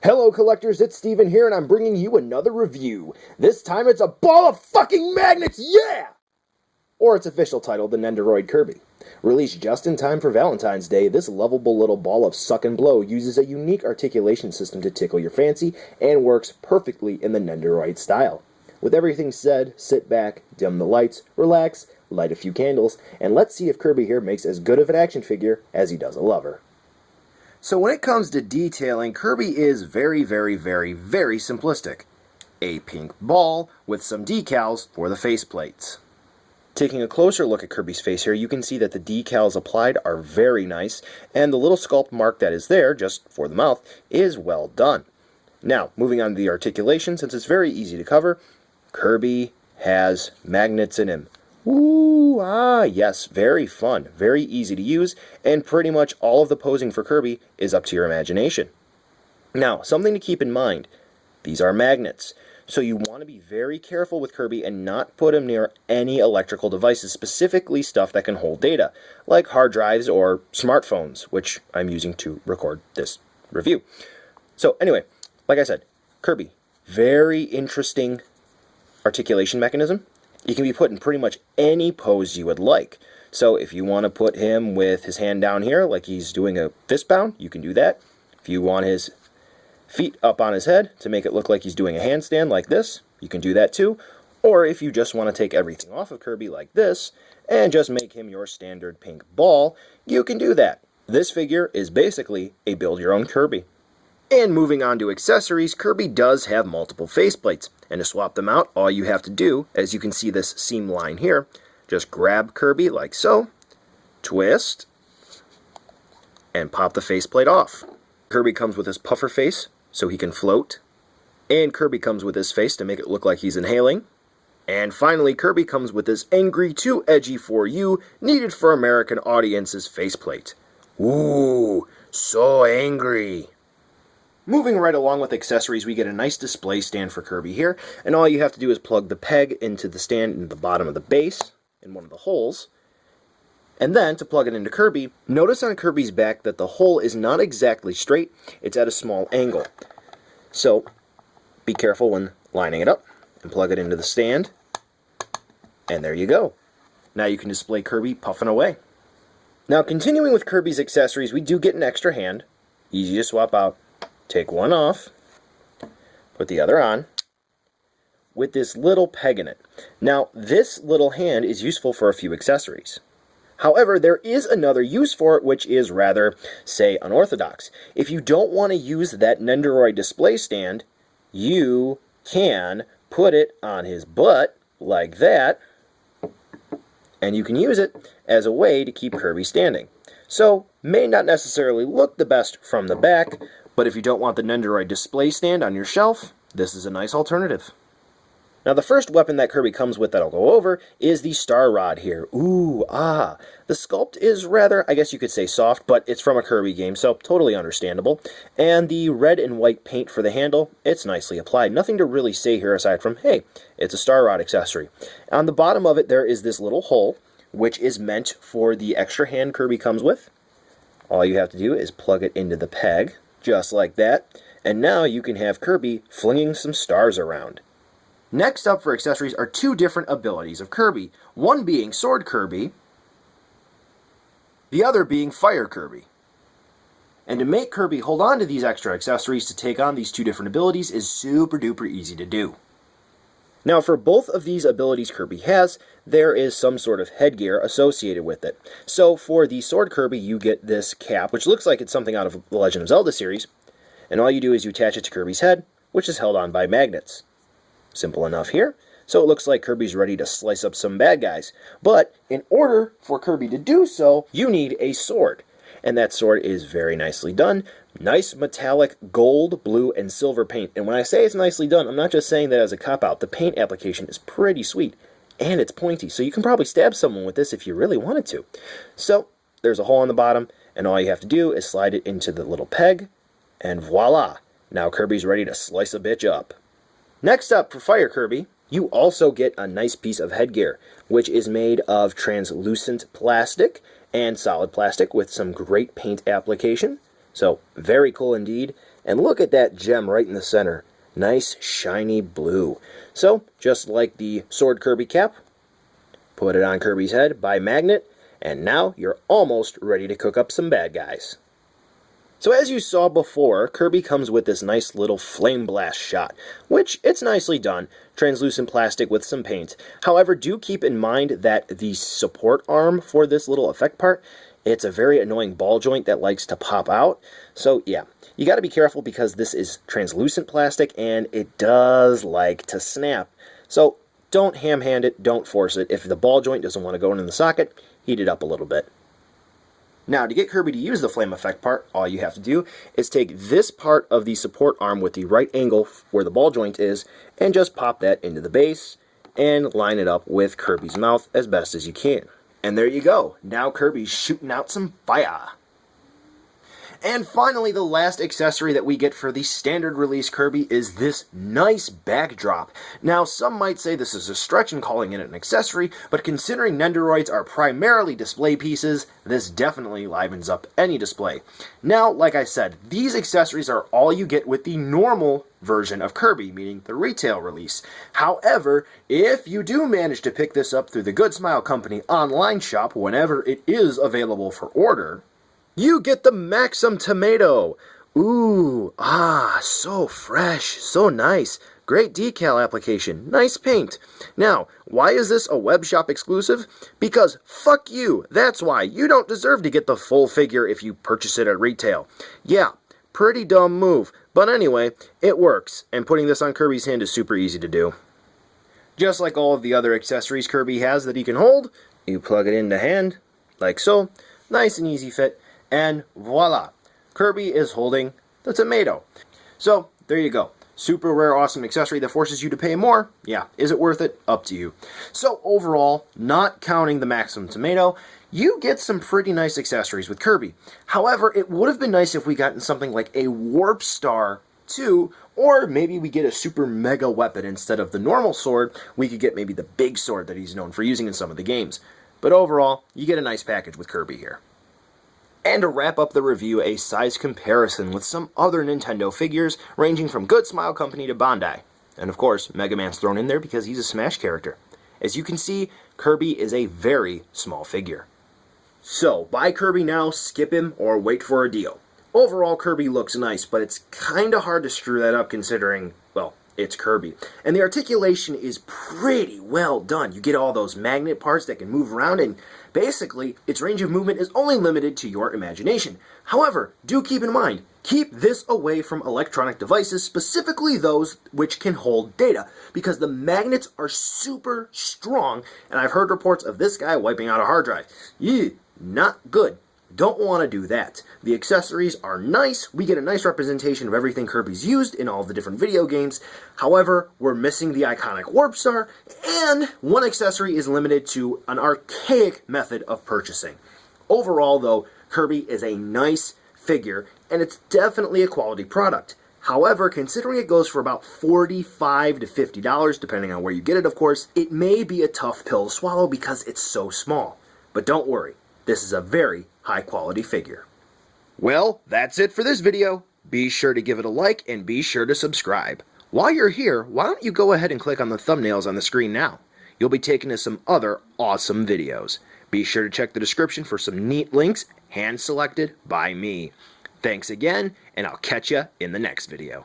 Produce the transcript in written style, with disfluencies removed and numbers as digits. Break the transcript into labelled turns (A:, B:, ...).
A: Hello collectors, it's Steven here and I'm bringing you another review. This time it's a ball of fucking magnets, yeah! Or its official title, the Nendoroid Kirby. Released just in time for Valentine's Day, this lovable little ball of suck and blow uses a unique articulation system to tickle your fancy and works perfectly in the Nendoroid style. With everything said, sit back, dim the lights, relax, light a few candles, and let's see if Kirby here makes as good of an action figure as he does a lover. So when it comes to detailing, Kirby is very simplistic. A pink ball with some decals for the faceplates. Taking a closer look at Kirby's face here, you can see that the decals applied are very nice, and the little sculpt mark that is there, just for the mouth, is well done. Now, moving on to the articulation, since it's very easy to cover, Kirby has magnets in him. Ooh, yes, very fun, very easy to use, and pretty much all of the posing for Kirby is up to your imagination. Now, something to keep in mind, these are magnets, so you want to be very careful with Kirby and not put him near any electrical devices, specifically stuff that can hold data, like hard drives or smartphones, which I'm using to record this review. So anyway, like I said, Kirby, very interesting articulation mechanism. He can be put in pretty much any pose you would like. So if you want to put him with his hand down here, like he's doing a fist pound, you can do that. If you want his feet up on his head to make it look like he's doing a handstand like this, you can do that too. Or if you just want to take everything off of Kirby like this, and just make him your standard pink ball, you can do that. This figure is basically a build-your-own Kirby. And moving on to accessories, Kirby does have multiple faceplates, and to swap them out, all you have to do, as you can see this seam line here, just grab Kirby like so, twist, and pop the faceplate off. Kirby comes with his puffer face, so he can float, and Kirby comes with his face to make it look like he's inhaling, and finally Kirby comes with this angry too edgy for you, needed for American audiences faceplate. Ooh, so angry. Moving right along with accessories, we get a nice display stand for Kirby here, and all you have to do is plug the peg into the stand in the bottom of the base, in one of the holes, and then to plug it into Kirby, notice on Kirby's back that the hole is not exactly straight, it's at a small angle. So, be careful when lining it up, and plug it into the stand, and there you go. Now you can display Kirby puffing away. Now continuing with Kirby's accessories, we do get an extra hand, easy to swap out. Take one off, put the other on, with this little peg in it. Now, this little hand is useful for a few accessories. However, there is another use for it, which is rather, say, unorthodox. If you don't want to use that Nendoroid display stand, you can put it on his butt, like that, and you can use it as a way to keep Kirby standing. So, may not necessarily look the best from the back, but if you don't want the Nendoroid display stand on your shelf, this is a nice alternative. Now the first weapon that Kirby comes with that I'll go over is the Star Rod here. Ooh, the sculpt is rather, I guess you could say soft, but it's from a Kirby game, so totally understandable. And the red and white paint for the handle, it's nicely applied. Nothing to really say here aside from, hey, it's a Star Rod accessory. On the bottom of it there is this little hole, which is meant for the extra hand Kirby comes with. All you have to do is plug it into the peg, just like that, and now you can have Kirby flinging some stars around. Next up for accessories are two different abilities of Kirby, one being Sword Kirby, the other being Fire Kirby. And to make Kirby hold on to these extra accessories to take on these two different abilities is super duper easy to do. Now for both of these abilities Kirby has, there is some sort of headgear associated with it. So for the Sword Kirby you get this cap, which looks like it's something out of the Legend of Zelda series, and all you do is you attach it to Kirby's head, which is held on by magnets. Simple enough here, so it looks like Kirby's ready to slice up some bad guys. But in order for Kirby to do so, you need a sword. And that sword is very nicely done. Nice metallic gold, blue, and silver paint. And when I say it's nicely done, I'm not just saying that as a cop-out. The paint application is pretty sweet, and it's pointy, so you can probably stab someone with this if you really wanted to. So, there's a hole on the bottom, and all you have to do is slide it into the little peg, and voila! Now Kirby's ready to slice a bitch up. Next up, for Fire Kirby, you also get a nice piece of headgear, which is made of translucent plastic and solid plastic with some great paint application. So, very cool indeed. And look at that gem right in the center. Nice, shiny blue. So, just like the Sword Kirby cap, put it on Kirby's head by magnet, and now you're almost ready to cook up some bad guys. So as you saw before, Kirby comes with this nice little flame blast shot, which it's nicely done, translucent plastic with some paint. However, do keep in mind that the support arm for this little effect part, it's a very annoying ball joint that likes to pop out. So yeah, you got to be careful because this is translucent plastic and it does like to snap. So don't ham-hand it, don't force it. If the ball joint doesn't want to go in the socket, heat it up a little bit. Now, to get Kirby to use the flame effect part, all you have to do is take this part of the support arm with the right angle where the ball joint is, and just pop that into the base, and line it up with Kirby's mouth as best as you can. And there you go. Now Kirby's shooting out some fire. And finally, the last accessory that we get for the standard release Kirby is this nice backdrop. Now, some might say this is a stretch in calling it an accessory, but considering Nendoroids are primarily display pieces, this definitely livens up any display. Now, like I said, these accessories are all you get with the normal version of Kirby, meaning the retail release. However, if you do manage to pick this up through the Good Smile Company online shop whenever it is available for order, you get the Maxim tomato. Ooh, so fresh, so nice. Great decal application, nice paint. Now, why is this a web shop exclusive? Because fuck you, that's why. You don't deserve to get the full figure if you purchase it at retail. Yeah, pretty dumb move. But anyway, it works, and putting this on Kirby's hand is super easy to do. Just like all of the other accessories Kirby has that he can hold, you plug it in the hand, like so, nice and easy fit. And voila, Kirby is holding the tomato. So, there you go. Super rare, awesome accessory that forces you to pay more. Yeah, is it worth it? Up to you. So, overall, not counting the Maxim tomato, you get some pretty nice accessories with Kirby. However, it would have been nice if we gotten something like a Warp Star 2, or maybe we get a super mega weapon instead of the normal sword. We could get maybe the big sword that he's known for using in some of the games. But overall, you get a nice package with Kirby here. And to wrap up the review, a size comparison with some other Nintendo figures ranging from Good Smile Company to Bandai. And of course, Mega Man's thrown in there because he's a Smash character. As you can see, Kirby is a very small figure. So, buy Kirby now, skip him, or wait for a deal. Overall, Kirby looks nice, but it's kinda hard to screw that up considering, well, it's Kirby. And the articulation is pretty well done. You get all those magnet parts that can move around, and basically, its range of movement is only limited to your imagination. However, do keep in mind, keep this away from electronic devices, specifically those which can hold data, because the magnets are super strong, and I've heard reports of this guy wiping out a hard drive. Not good. Don't want to do that. The accessories are nice. We get a nice representation of everything Kirby's used in all the different video games. However, we're missing the iconic Warp Star, and one accessory is limited to an archaic method of purchasing. Overall, though, Kirby is a nice figure, and it's definitely a quality product. However, considering it goes for about $45 to $50, depending on where you get it, of course, it may be a tough pill to swallow because it's so small. But don't worry. This is a very high-quality figure. Well, that's it for this video. Be sure to give it a like and be sure to subscribe. While you're here, why don't you go ahead and click on the thumbnails on the screen now? You'll be taken to some other awesome videos. Be sure to check the description for some neat links hand-selected by me. Thanks again, and I'll catch ya in the next video.